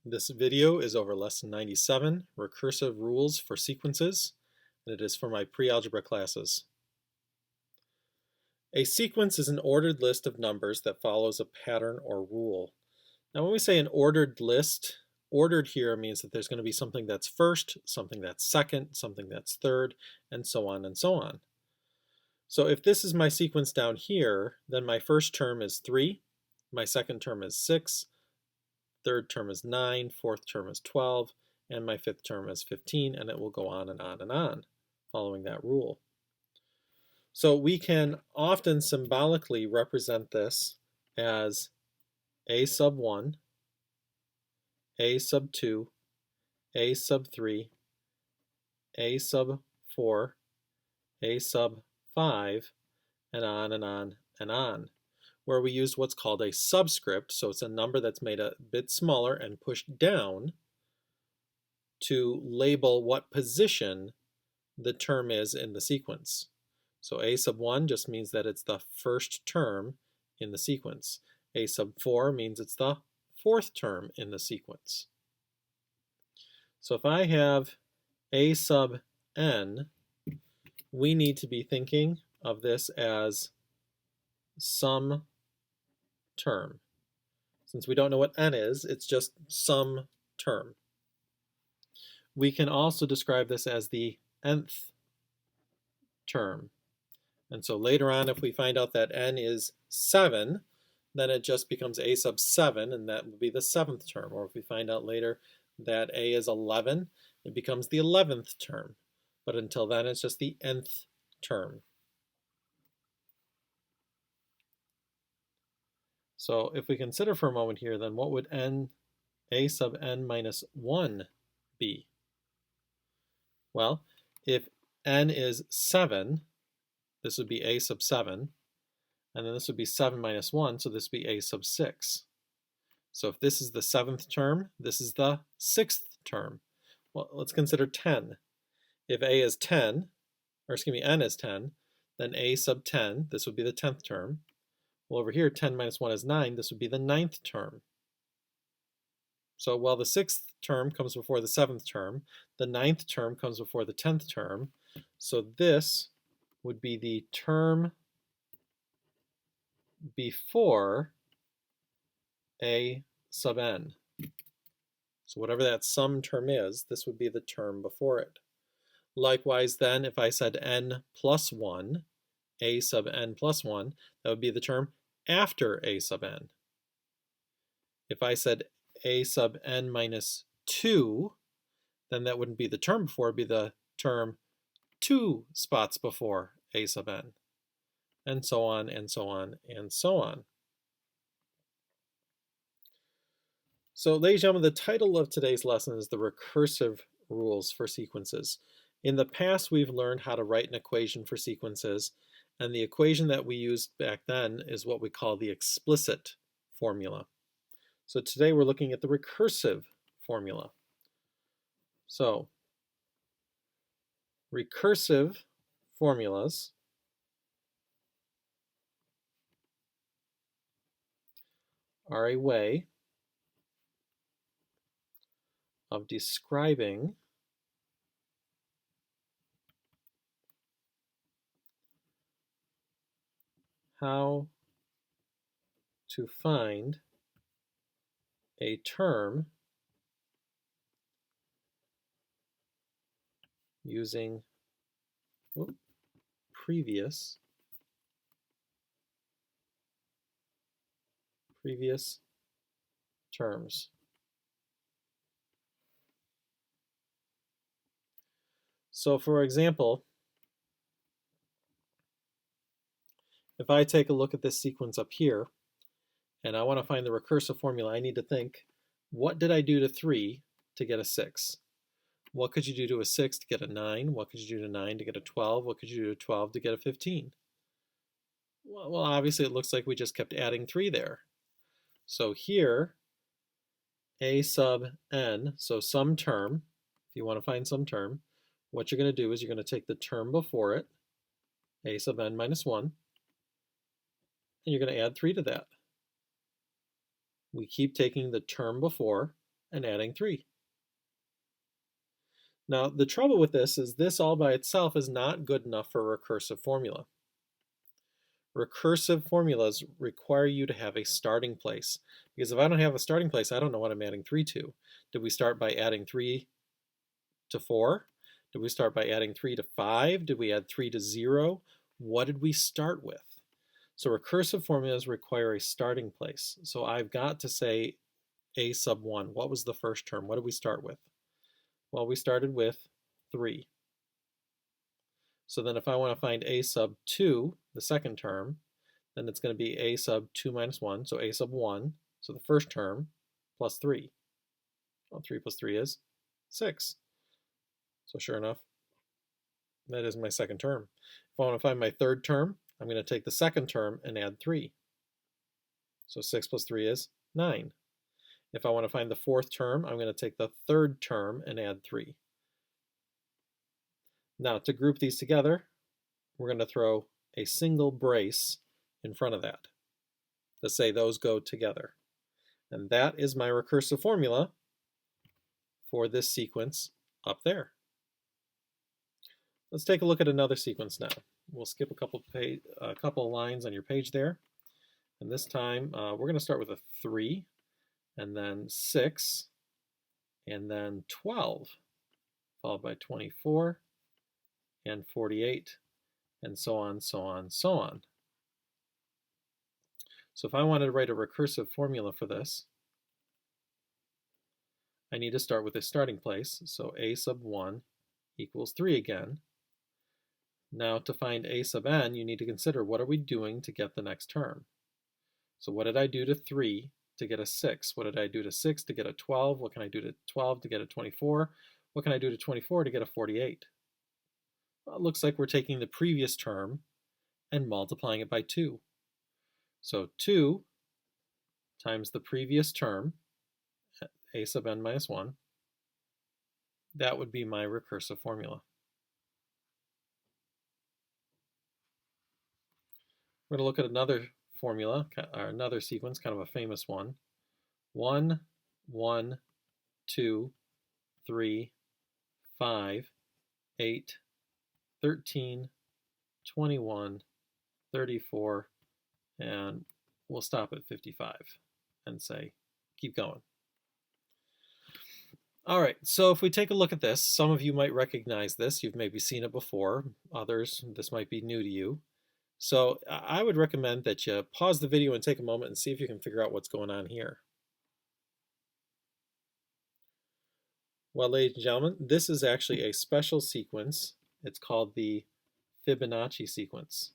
This video is over lesson 97, Recursive Rules for Sequences, and it is for my pre-algebra classes. A sequence is an ordered list of numbers that follows a pattern or rule. Now when we say an ordered list, ordered here means that there's going to be something that's first, something that's second, something that's third, and so on and so on. So if this is my sequence down here, then my first term is 3, my second term is 6, third term is 9, fourth term is 12, and my fifth term is 15, and it will go on and on and on, following that rule. So we can often symbolically represent this as a sub 1, a sub 2, a sub 3, a sub 4, a sub 5, and on and on and on, where we use what's called a subscript, so it's a number that's made a bit smaller and pushed down to label what position the term is in the sequence. So a sub 1 just means that it's the first term in the sequence. A sub 4 means it's the fourth term in the sequence. So if I have a sub n, we need to be thinking of this as some term. Since we don't know what n is, it's just some term. We can also describe this as the nth term. And so later on, if we find out that n is 7, then it just becomes a sub 7, and that will be the 7th term. Or if we find out later that a is 11, it becomes the 11th term. But until then, it's just the nth term. So if we consider for a moment here, then what would a sub n minus 1 be? Well, if n is 7, this would be a sub 7, and then this would be 7 minus 1, so this would be a sub 6. So if this is the 7th term, this is the 6th term. Well, let's consider 10. If a is 10, or excuse me, n is 10, then a sub 10, this would be the 10th term. Well, over here, 10 minus 1 is 9, this would be the 9th term. So while the 6th term comes before the 7th term, the 9th term comes before the 10th term. So this would be the term before a sub n. So whatever that sum term is, this would be the term before it. Likewise then, if I said n plus 1, a sub n plus 1, that would be the term after a sub n. If I said a sub n minus 2, then that wouldn't be the term before, it would be the term 2 spots before a sub n, and so on and so on and so on. So ladies and gentlemen, the title of today's lesson is the Recursive Rules for Sequences. In the past, we've learned how to write an equation for sequences, and the equation that we used back then is what we call the explicit formula. So today we're looking at the recursive formula. So recursive formulas are a way of describing how to find a term using previous terms. So for example, if I take a look at this sequence up here, and I want to find the recursive formula, I need to think, what did I do to 3 to get a 6? What could you do to a 6 to get a 9? What could you do to 9 to get a 12? What could you do to 12 to get a 15? Well, obviously it looks like we just kept adding 3 there. So here, a sub n, so some term, if you want to find some term, what you're going to do is you're going to take the term before it, a sub n minus 1, and you're going to add 3 to that. We keep taking the term before, and adding 3. Now, the trouble with this is this all by itself is not good enough for a recursive formula. Recursive formulas require you to have a starting place, because if I don't have a starting place, I don't know what I'm adding 3 to. Did we start by adding 3 to 4? Did we start by adding 3 to 5? Did we add 3 to 0? What did we start with? So recursive formulas require a starting place. So I've got to say a sub 1. What was the first term? What did we start with? Well, we started with 3. So then if I want to find a sub 2, the second term, then it's going to be a sub 2 minus 1, so a sub 1, so the first term, plus 3. Well, 3 plus 3 is 6. So sure enough, that is my second term. If I want to find my third term, I'm going to take the second term and add 3. So 6 plus 3 is 9. If I want to find the fourth term, I'm going to take the third term and add 3. Now, to group these together, we're going to throw a single brace in front of that to say those go together. And that is my recursive formula for this sequence up there. Let's take a look at another sequence now. We'll skip a couple lines on your page there. And this time, we're going to start with a 3, and then 6, and then 12, followed by 24, and 48, and so on, so on, so on. So if I wanted to write a recursive formula for this, I need to start with a starting place. So a sub 1 equals 3 again. Now to find a sub n, you need to consider what are we doing to get the next term. So what did I do to 3 to get a 6? What did I do to 6 to get a 12? What can I do to 12 to get a 24? What can I do to 24 to get a 48? Well, it looks like we're taking the previous term and multiplying it by 2. So 2 times the previous term, a sub n minus 1, that would be my recursive formula. We're going to look at another formula, or another sequence, kind of a famous one. 1, 1, 2, 3, 5, 8, 13, 21, 34, and we'll stop at 55 and say, keep going. All right, so if we take a look at this, some of you might recognize this. You've maybe seen it before. Others, this might be new to you. So I would recommend that you pause the video and take a moment and see if you can figure out what's going on here. Well, ladies and gentlemen, this is actually a special sequence. It's called the Fibonacci sequence.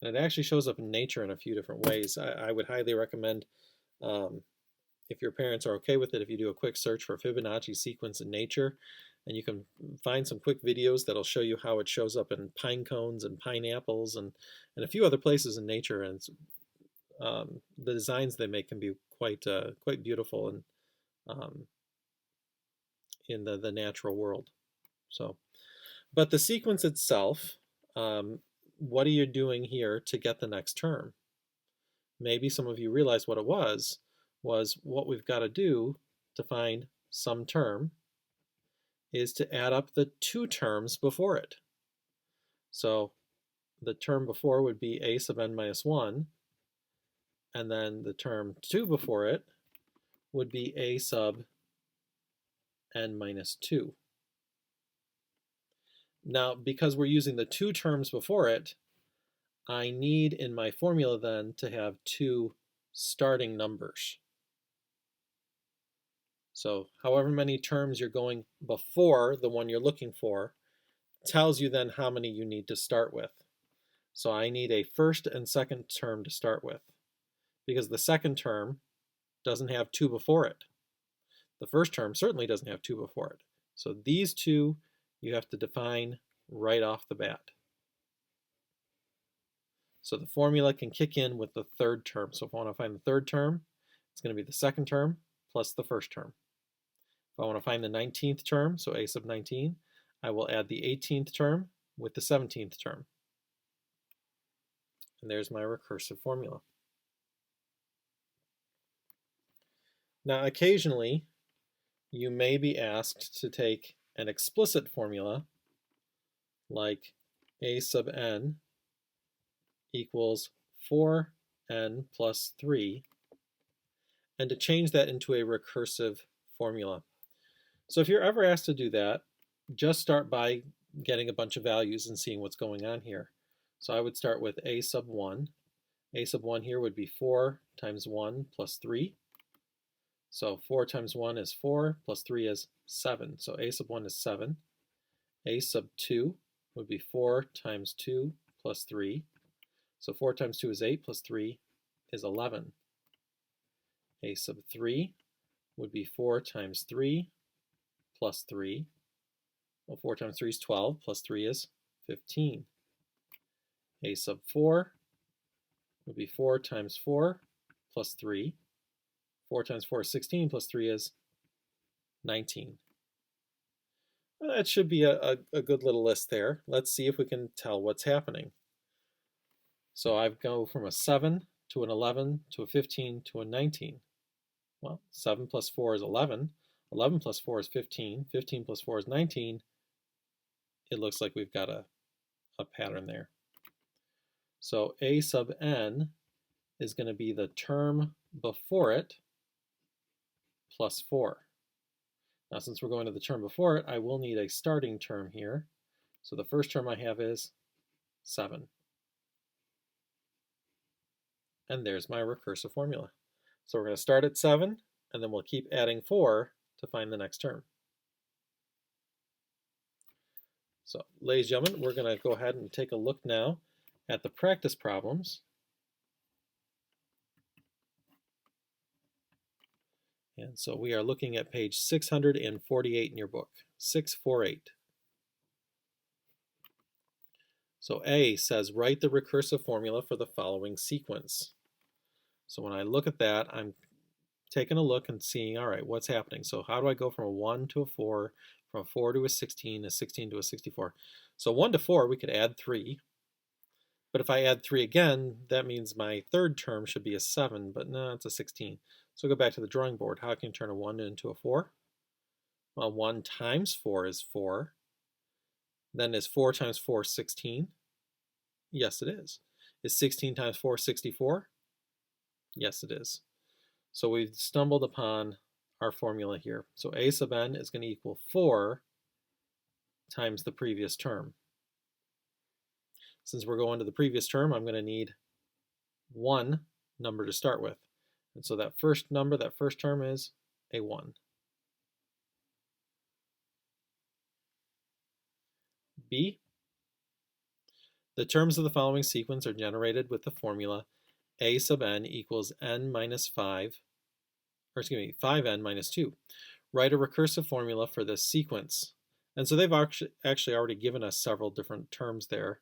And it actually shows up in nature in a few different ways. I would highly recommend, if your parents are okay with it, if you do a quick search for Fibonacci sequence in nature, and you can find some quick videos that'll show you how it shows up in pine cones and pineapples and a few other places in nature. And the designs they make can be quite beautiful and in the natural world. So, but the sequence itself, what are you doing here to get the next term? Maybe some of you realize what it was what we've got to do to find some term is to add up the 2 terms before it. So the term before would be a sub n minus 1, and then the term 2 before it would be a sub n minus 2. Now, because we're using the 2 terms before it, I need in my formula then to have 2 starting numbers. So however many terms you're going before the one you're looking for tells you then how many you need to start with. So I need a first and second term to start with, because the second term doesn't have 2 before it. The first term certainly doesn't have 2 before it. So these 2 you have to define right off the bat. So the formula can kick in with the third term. So if I want to find the third term, it's going to be the second term plus the first term. If I want to find the 19th term, so a sub 19, I will add the 18th term with the 17th term. And there's my recursive formula. Now, occasionally, you may be asked to take an explicit formula like a sub n equals 4n plus 3 and to change that into a recursive formula. So if you're ever asked to do that, just start by getting a bunch of values and seeing what's going on here. So I would start with a sub 1. A sub 1 here would be 4 times 1 plus 3. So 4 times 1 is 4, plus 3 is 7. So a sub 1 is 7. A sub 2 would be 4 times 2 plus 3. So 4 times 2 is 8, plus 3 is 11. A sub 3 would be 4 times 3 plus 3. Well, 4 times 3 is 12, plus 3 is 15. A sub 4 would be 4 times 4 plus 3. 4 times 4 is 16, plus 3 is 19. Well, that should be a good little list there. Let's see if we can tell what's happening. So I go from a 7 to an 11 to a 15 to a 19. Well, 7 plus 4 is 11. 11 plus 4 is 15. 15 plus 4 is 19. It looks like we've got a pattern there. So a sub n is going to be the term before it plus 4. Now, since we're going to the term before it, I will need a starting term here. So the first term I have is 7. And there's my recursive formula. So we're going to start at 7, and then we'll keep adding 4 to find the next term. So, ladies and gentlemen, we're going to go ahead and take a look now at the practice problems. And so we are looking at page 648 in your book, 648. So A says, write the recursive formula for the following sequence. So when I look at that, I'm taking a look and seeing, all right, what's happening? So how do I go from a 1 to a 4, from a 4 to a 16 to a 64? So 1 to 4, we could add 3. But if I add 3 again, that means my third term should be a 7, but no, it's a 16. So go back to the drawing board. How can you turn a 1 into a 4? Well, 1 times 4 is 4. Then is 4 times 4 16? Yes, it is. Is 16 times 4 64? Yes, it is. So we've stumbled upon our formula here. So a sub n is going to equal 4 times the previous term. Since we're going to the previous term, I'm going to need one number to start with. And so that first number, that first term is a 1. B, the terms of the following sequence are generated with the formula a sub n equals n minus 5, or excuse me, 5n minus 2. Write a recursive formula for this sequence. And so they've actually already given us several different terms there.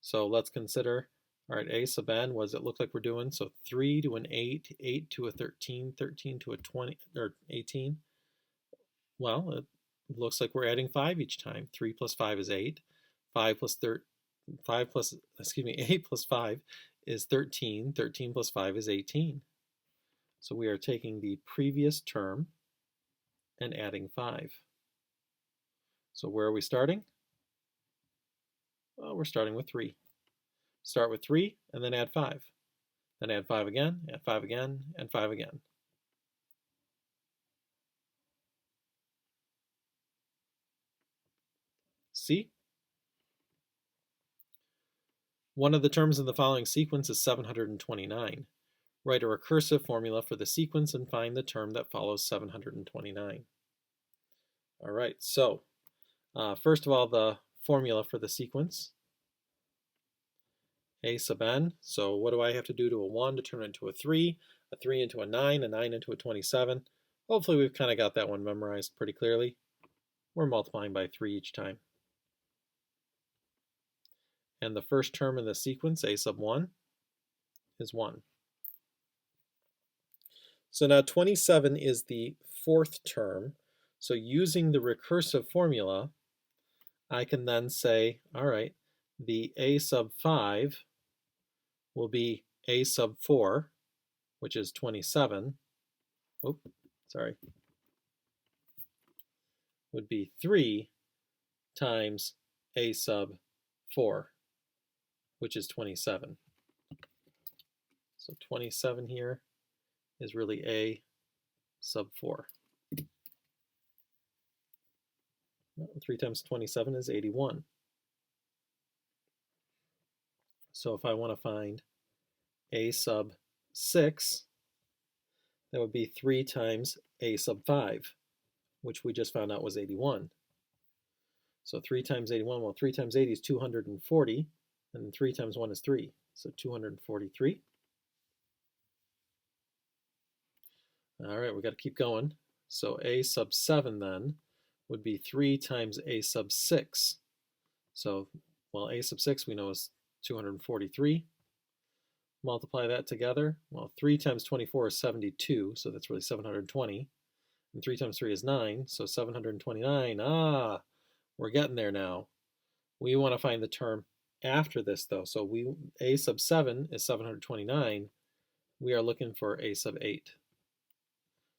So let's consider, all right, a sub n, what does it look like we're doing? So 3 to an 8, 8 to a 13, 13 to a 20, or 18. Well, it looks like we're adding 5 each time. 3 plus 5 is 8. 8 plus 5 is 13. 13 plus 5 is 18. So we are taking the previous term and adding 5. So where are we starting? Well, we're starting with 3. Start with 3 and then add 5. Then add 5 again, add 5 again, and 5 again. C. One of the terms in the following sequence is 729. Write a recursive formula for the sequence and find the term that follows 729. All right, so first of all, the formula for the sequence. A sub n, so what do I have to do to a 1 to turn it into a 3 into a 9 into a 27. Hopefully we've kind of got that one memorized pretty clearly. We're multiplying by 3 each time. And the first term in the sequence, a sub 1, is 1. So now 27 is the fourth term. So using the recursive formula, I can then say, all right, the a sub 5 will be a sub 4, which is 27. Oop, sorry. Would be 3 times a sub 4, which is 27. So 27 here is really a sub 4. 3 times 27 is 81. So if I want to find a sub 6, that would be 3 times a sub 5, which we just found out was 81. So 3 times 81, well, 3 times 80 is 240, and 3 times 1 is 3, so 243. All right, we got to keep going. So a sub 7 then would be 3 times a sub 6. So, well, a sub 6 we know is 243. Multiply that together. Well, 3 times 24 is 72, so that's really 720. And 3 times 3 is 9, so 729. Ah, we're getting there now. We want to find the term after this, though. So a sub 7 is 729. We are looking for a sub 8.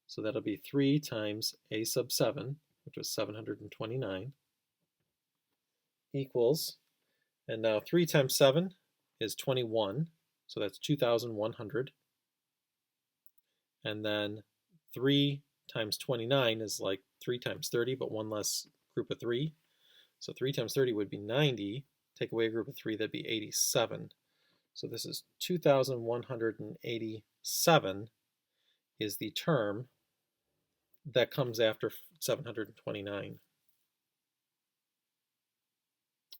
So that'll be 3 times a sub 7, which was 729, equals, and now 3 times 7 is 21, so that's 2,100. And then 3 times 29 is like 3 times 30, but one less group of 3. So 3 times 30 would be 90. Take away a group of 3, that'd be 87. So this is 2,187 is the term that comes after 729.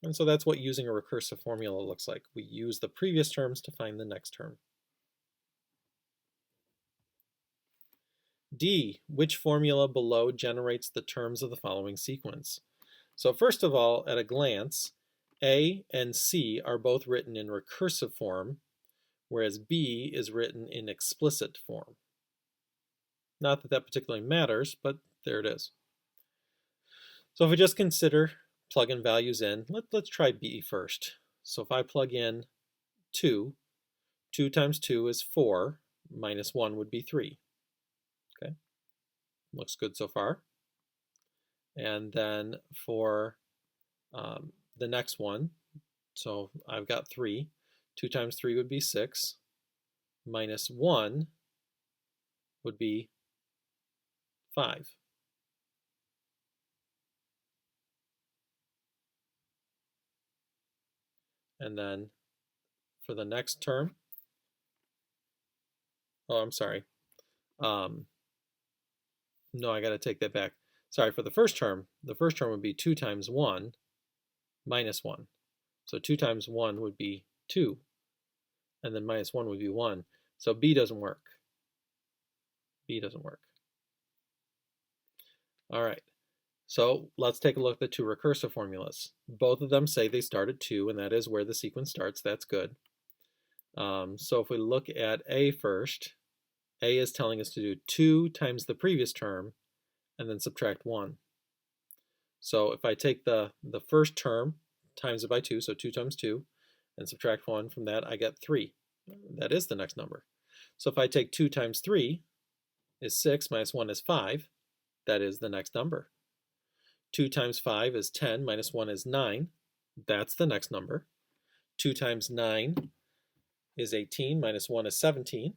And so that's what using a recursive formula looks like. We use the previous terms to find the next term. D, which formula below generates the terms of the following sequence? So first of all, at a glance, A and C are both written in recursive form, whereas B is written in explicit form. Not that that particularly matters, but there it is. So if we just consider plugging values in, let's try B first. So if I plug in 2 times 2 is 4, minus 1 would be 3. Okay, looks good so far. And then for the next one, so I've got 3. 2 times 3 would be 6, minus 1 would be 5. And then for the next term, oh, I'm sorry. No, I got to take that back. Sorry, for the first term would be 2 times 1 minus 1. So 2 times 1 would be 2, and then minus 1 would be 1. So B doesn't work. B doesn't work. All right, so let's take a look at the two recursive formulas. Both of them say they start at 2, and that is where the sequence starts. That's good. So if we look at A first, A is telling us to do 2 times the previous term and then subtract 1. So if I take the first term, times it by 2, so 2 times 2, and subtract 1 from that, I get 3. That is the next number. So if I take 2 times 3 is 6, minus 1 is 5. That is the next number. 2 times 5 is 10, minus 1 is 9. That's the next number. 2 times 9 is 18, minus 1 is 17.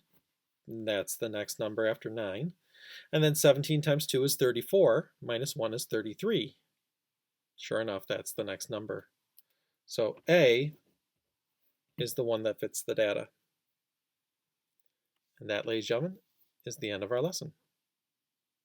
That's the next number after 9. And then 17 times 2 is 34, minus 1 is 33. Sure enough, that's the next number. So A is the one that fits the data. And that, ladies and gentlemen, is the end of our lesson.